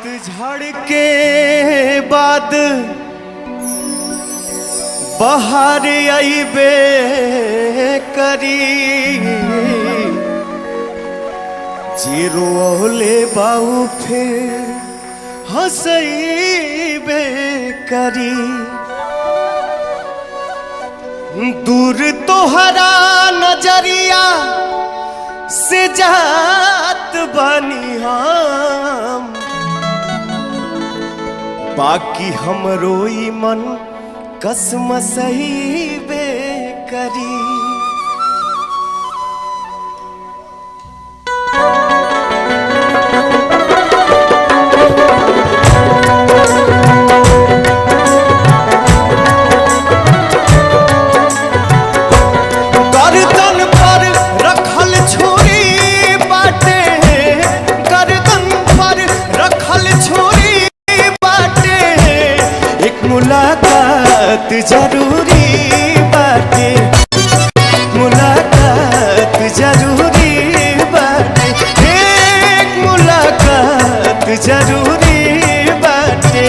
पतझड़ के बाद बहार आईबे करी जीरो ओले बाऊ फिर हंसईबे करी। दूर तोहरा नजरिया से जात बनी हम, बाकी हमरो ई मन कसम सहीबे करी। मुलाकात जरूरी बाटे, मुलाकात जरूरी बाटे, एक मुलाकात जरूरी बाटे।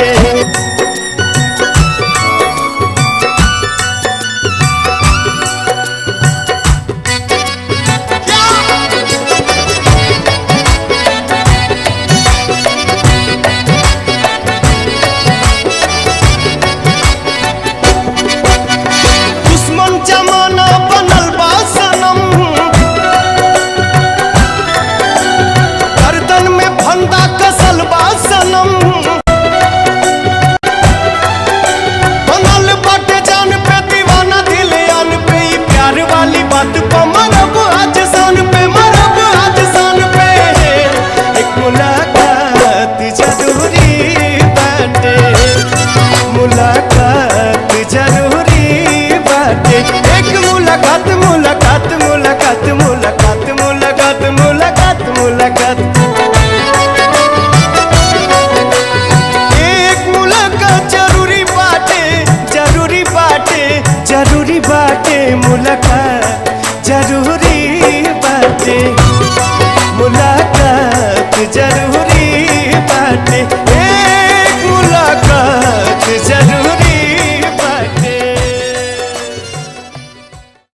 कसल बा सनम